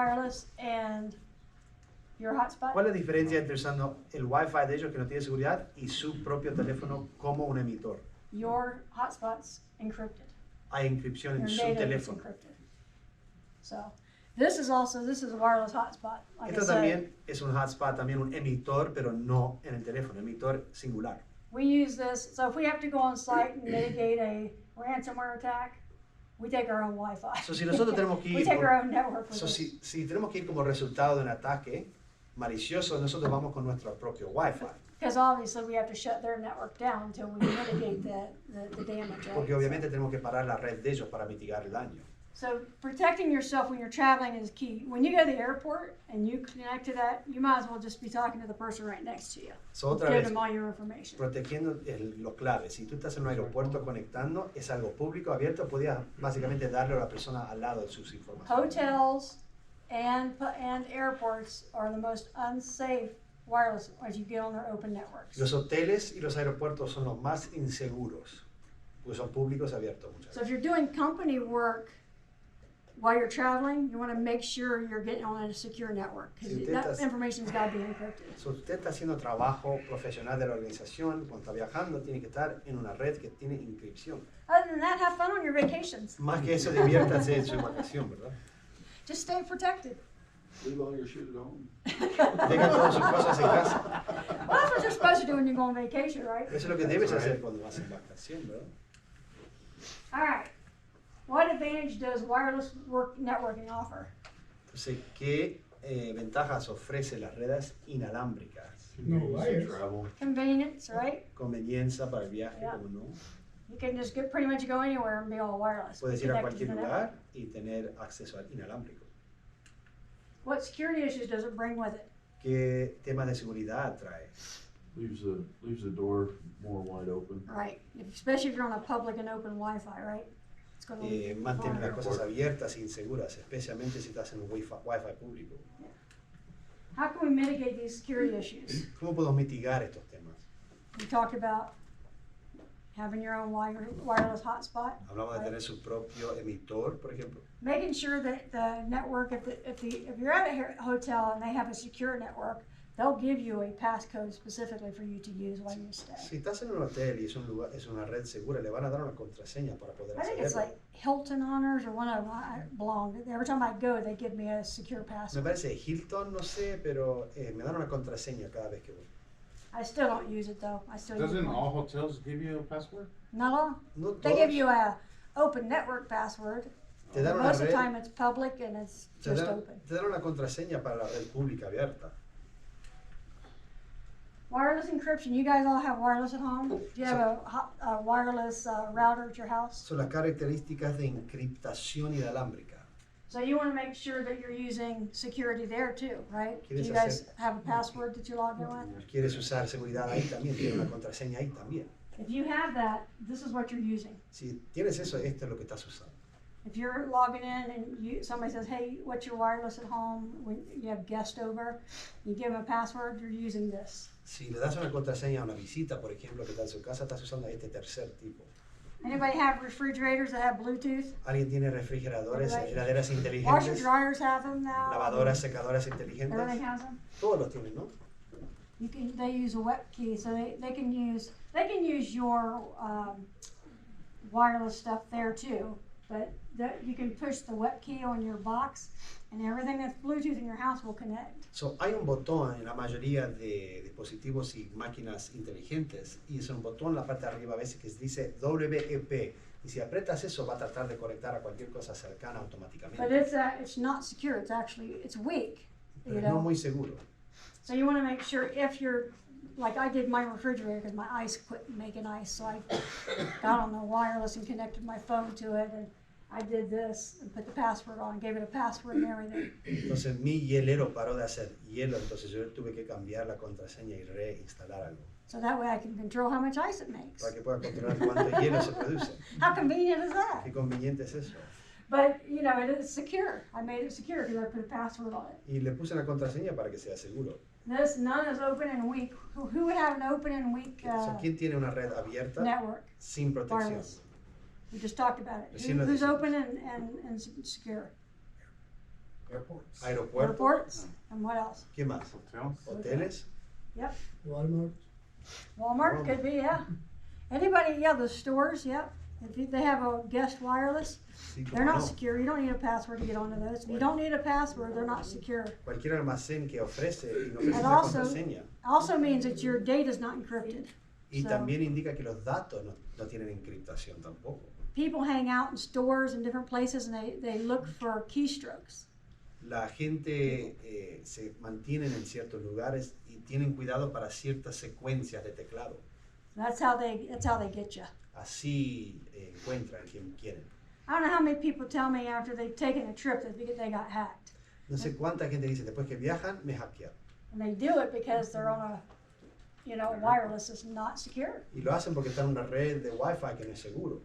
wireless and your hotspot? ¿Cuál es la diferencia entre usando el Wi-Fi de ellos que no tiene seguridad y su propio teléfono como un emitor? Your hotspot's encrypted. Hay encripción en Your su data is teléfono. encrypted. So this is a wireless hotspot. Like Esto I said, también es un hotspot, también un emitor, pero no en el teléfono, emitor singular. we use this, so if we have to go on site and mitigate a ransomware attack, we take our own Wi-Fi. So, si nosotros tenemos que we ir take por- our own network with So, us. si tenemos que ir como resultado de un ataque malicioso, nosotros vamos con nuestro propio Wi-Fi. Because obviously we have to shut their network down until we mitigate the damage. Right? Porque obviamente tenemos que parar la red de ellos para mitigar el daño. So protecting yourself when you're traveling is key. When you go to the airport and you connect to that, you might as well just be talking to the person right next to you. So, otra Give vez, them all your information. protegiendo lo clave. Si tú estás en un aeropuerto conectando, es algo público, abierto, podías básicamente darle a la persona al lado de sus informaciones. Hotels and airports are the most unsafe wireless as you get on their open networks. Los hoteles y los aeropuertos son los más inseguros, porque son públicos abiertos muchas So veces. if you're doing company work while you're traveling, you want to make sure you're getting on a secure network because Si that usted está- information's got to be encrypted. Si usted está haciendo trabajo profesional de la organización, cuando está viajando, tiene que estar en una red que tiene inscripción. Other than that, have fun on your vacations. Más que eso, diviértase en su vacación, ¿verdad? Just stay protected. Leave all your shit at home. Deja todas sus cosas en casa. Well, that's what you're supposed to do when you go on vacation, right? Eso es lo que debes hacer cuando vas en vacación, ¿verdad? All right. What advantage does wireless networking offer? Entonces, ¿qué ventajas ofrece las redes inalámbricas? Convenience of travel. Convenience, right? Conveniencia para el viaje, Yeah. como no. You can just pretty much go anywhere and be all wireless. Puedes ir a Connected to cualquier the lugar network. y tener acceso al inalámbrico. What security issues does it bring with it? ¿Qué temas de seguridad trae? Leaves the door more wide open. Right. Especially if you're on a public and open Wi-Fi, right? It's going to Mantener las cosas abiertas e inseguras, especialmente si estás en un Wi-Fi público. How can we mitigate these security issues? ¿Cómo podemos mitigar estos temas? We talked about having your own wireless hotspot. Hablamos de right? tener su propio emitor, por ejemplo. Making sure that the network, if you're at a hotel and they have a secure network, they'll give you a passcode specifically for you to use while you stay. Si estás en un hotel y es una red segura, le van a dar una contraseña para poder I think it's acceder. like Hilton Honors or one of them I belong. Every time I go, they give me a secure Me password. parece Hilton, no sé, pero me dan una contraseña cada vez que voy. I still don't use it though. I still use Doesn't mine. all hotels give you a password? Not all. No They give todos. you a open network password. Te dan una Most of the red, time it's public and it's te just dan, open. te dan una contraseña para la red pública abierta. Wireless encryption. You guys all have wireless at home? Do you have a wireless router at your house? Son las características de encriptación inalámbrica. So you want to make sure that you're using security there too, right? Do ¿Quieres you guys hacer- have a password that you log in with? Quieres usar seguridad ahí también, tiene una contraseña ahí también. If you have that, this is what you're using. Si tienes eso, esto es lo que estás usando. If you're logging in and somebody says, hey, what's your wireless at home? When you have guest over, you give them a password, you're using this. Si le das una contraseña a una visita, por ejemplo, que está en su casa, estás usando este tercer tipo. Anybody have refrigerators that have Bluetooth? ¿Alguien tiene refrigeradores, Everybody- heladeras Washer inteligentes, dryers have them now. lavadoras, secadoras Everything inteligentes? has them. Todos los tienen, ¿no? They use a web key, so they can use your wireless stuff there too. But you can push the web key on your box, and everything that's Bluetooth in your house will connect. So, hay un botón en la mayoría de dispositivos y máquinas inteligentes, y es un botón en la parte de arriba a veces que dice WEP. Y si apretas eso, va a tratar de conectar a cualquier cosa cercana But automáticamente. it's not secure. It's weak. Pero You no know. muy seguro. So you want to make sure if you're, like I did my refrigerator because my ice quit making ice, so I got on the wireless and connected my phone to it, and I did this and put the password on, gave it a password and everything. Entonces mi hielero paró de hacer hielo, entonces yo tuve que cambiar la contraseña y reinstalar algo So that way I can control how much ice it makes. para que pueda controlar cuánto hielo se produce. How convenient is that? Qué conveniente es eso. But you know, it is secure. I made it secure because I put a password on it. Y le puse una contraseña para que sea seguro. None is open and weak. Who would have an open and weak So, ¿quién tiene una red abierta network? sin protección? Wireless. We just talked about it. Recién lo Who's dijimos. open and secure? Airports. aeropuertos. airports, and what else? ¿Qué más? Hotels. Hoteles. Yep, Walmart. Walmart could be, yeah. Anybody, yeah, the stores, yep. They have a guest wireless, Sí, they're cómo not no. secure. You don't need a password to get onto those. If you don't need a password, they're not secure. Cualquier almacén que ofrece y no precisa And also, contraseña. also means that your data is not encrypted. Y So- también indica que los datos no tienen encriptación tampoco. People hang out in stores in different places and they look for keystrokes. La gente se mantienen en ciertos lugares y tienen cuidado para ciertas secuencias de teclado. That's how they get you. Así encuentran quien quieren. I don't know how many people tell me after they've taken a trip that they got hacked. No sé cuánta gente dice, después que viajan, me hackean. And they do it because they're on a, wireless is not secure. Y lo hacen porque están en una red de Wi-Fi que no es seguro.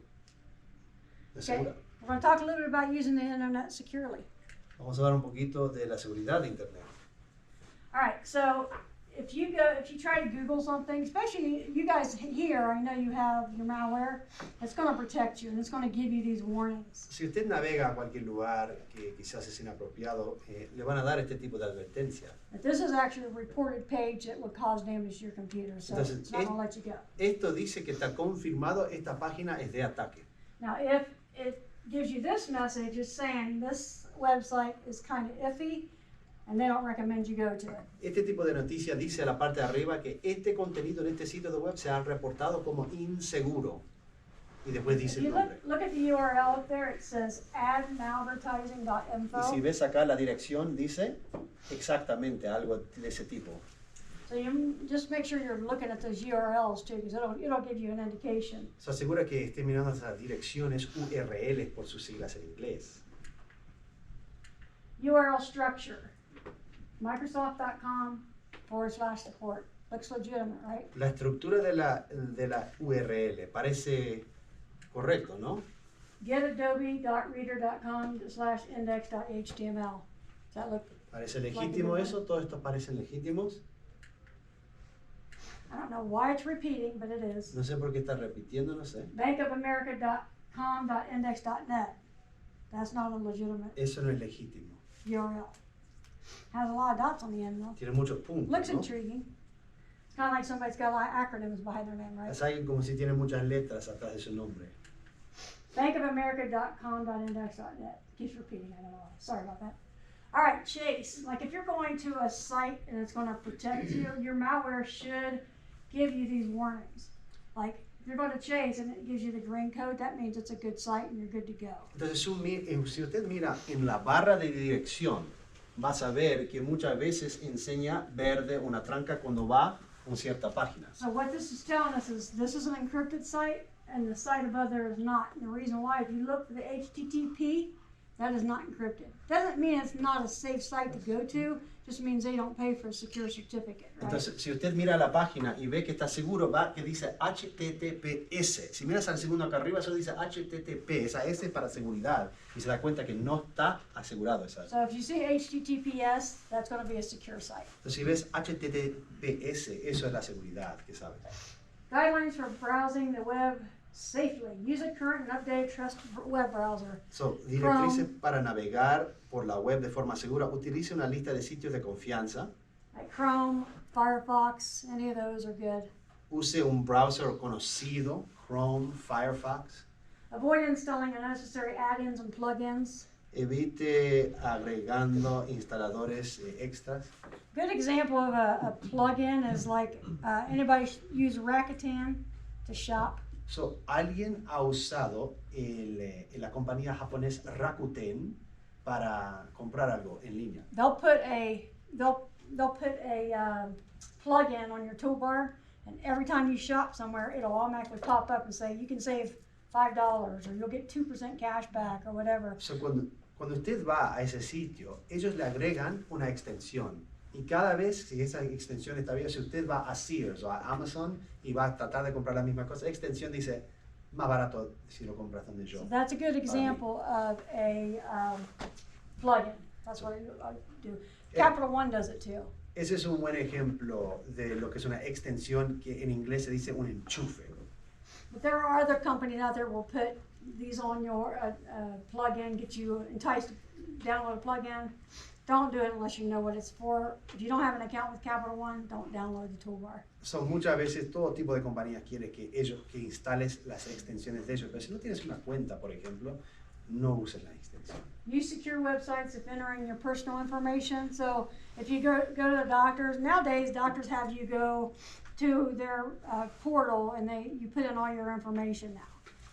No es Okay, segura. we're going to talk a little bit about using the internet securely. Vamos a hablar un poquito de la seguridad de Internet. All right, so if you try to Google something, especially you guys here, I know you have your malware, it's going to protect you and it's going to give you these warnings. Si usted navega a cualquier lugar que quizás es inapropiado, le van a dar este tipo de advertencia. But this is actually a reported page that would cause damage to your computer, so Entonces, it's not going to let you go. Esto dice que está confirmado, esta página es de ataque. Now, if it gives you this message, it's saying this website is kind of iffy and they don't recommend you go to it. Este tipo de noticia dice a la parte de arriba que este contenido en este sitio de web se ha reportado como inseguro. Y después dice If el you nombre. look at the URL up there, it says Y admalvertising.info. si ves acá la dirección, dice exactamente algo de ese tipo. So you just make sure you're looking at those URLs too, because it'll give you an indication. Se asegura que esté mirando esas direcciones URLs por sus siglas en inglés. URL structure, Microsoft.com/support. Looks legitimate, right? La estructura de la URL parece correcto, ¿no? Getadobe.reader.com/index.html. Does that look? ¿Parece legítimo eso? ¿Todos estos parecen legítimos? I don't know why it's repeating, but it is. No sé por qué está repitiendo, no sé. bankofamerica.com.index.net. That's not a legitimate Eso no es legítimo. URL. Has a lot of dots on the end though. Tiene muchos puntos, Looks ¿no? intriguing. It's kind of like somebody's got a lot of acronyms behind their name, right? Es alguien como si tiene muchas letras atrás de su nombre. bankofamerica.com.index.net. Keeps repeating, I don't know why. Sorry about that. All right, Chase, like if you're going to a site and it's going to protect you, your malware should give you these warnings. Like if you're going to Chase and it gives you the green code, that means it's a good site and you're good to go. Entonces, si usted mira en la barra de dirección, vas a ver que muchas veces enseña verde una tranca cuando va a cierta página. So what this is telling us is this is an encrypted site and the site above there is not. And the reason why, if you look for the HTTP, that is not encrypted. Doesn't mean it's not a safe site to go to, just means they don't pay for a secure certificate, right? Entonces, si usted mira la página y ve que está seguro, va que dice HTTPS. Si miras al segundo acá arriba, solo dice HTTP. Esa S es para seguridad. Y se da cuenta que no está asegurado esa. So if you see HTTPS, that's going to be a secure site. Entonces, si ves HTTPS, eso es la seguridad, que sabes. Guidelines for browsing the web safely. Use a current and updated trusted web browser. So, directrices para navegar por la web de forma segura. Utilice una lista de sitios de confianza. Like Chrome, Firefox, any of those are good. Use un browser conocido, Chrome, Firefox. Avoid installing unnecessary add-ins and plugins. Evite agregando instaladores extras. Good example of a plugin is like anybody use Rakuten to shop. So, alguien ha usado la compañía japonesa Rakuten para comprar algo en línea. They'll put a plugin on your toolbar, and every time you shop somewhere, it'll automatically pop up and say you can save $5 or you'll get 2% cash back or whatever. So, cuando usted va a ese sitio, ellos le agregan una extensión. Y cada vez, si esa extensión está bien, si usted va a Sears o a Amazon y va a tratar de comprar la misma cosa, la extensión dice más barato si lo compras donde yo. So that's a good example of a plugin. That's what I do. Capital One does it too. Ese es un buen ejemplo de lo que es una extensión que en inglés se dice un enchufe. But there are other companies out there will put these on your plugin, get you enticed download a plugin. Don't do it unless you know what it's for. If you don't have an account with Capital One, don't download the toolbar. Son muchas veces todo tipo de compañías quiere que instales las extensiones de ellos, pero si no tienes una cuenta, por ejemplo, no uses la extensión. Use secure websites if entering your personal information. So if you go to the doctors, nowadays doctors have you go to their portal and you put in all your information now.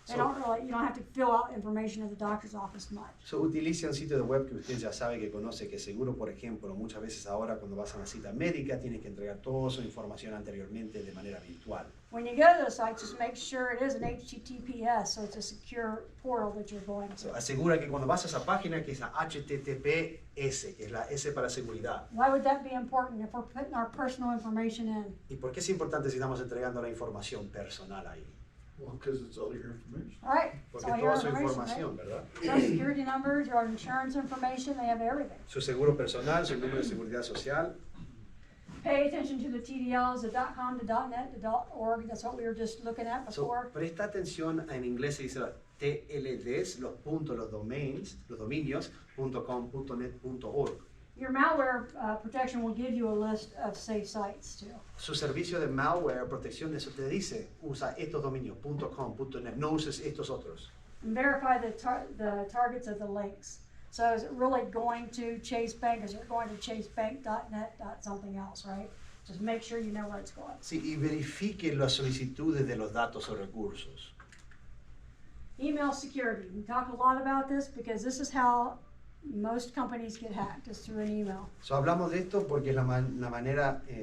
You don't have to fill out information at the doctor's office much. So, utilice un sitio de web que usted ya sabe que conoce, que seguro, por ejemplo, muchas veces ahora cuando vas a una cita médica tienes que entregar toda su información anteriormente de manera virtual. When you go to the site, just make sure it is an HTTPS, so it's a secure portal that you're going to. So, asegura que cuando vas a esa página que es la HTTPS, que es la S para seguridad. Why would that be important if we're putting our personal information in? ¿Y por qué es importante si estamos entregando la información personal ahí? Well, because it's all your information. All right, Porque so all toda your su information, información, ¿verdad? right? Social security numbers, your insurance information, they have everything. Su seguro personal, su número de seguridad social. Pay attention to the TDLs, the .com, the .net, the .org, that's what we were just looking at So, before. presta atención, en inglés se dice TLDs, los puntos, los dominios, .com, .net, .org. Your malware protection will give you a list of safe sites too. Su servicio de malware, protección de eso te dice, usa estos dominios, .com, .net, no uses estos otros. And verify the targets of the links. So is it really going to Chase Bank? Is it going to chasebank.net, something else, right? Just make sure you know where it's going. Sí, y verifique las solicitudes de los datos o recursos. Email security. We talk a lot about this because this is how most companies get hacked, is through an email. So, hablamos de esto porque es la manera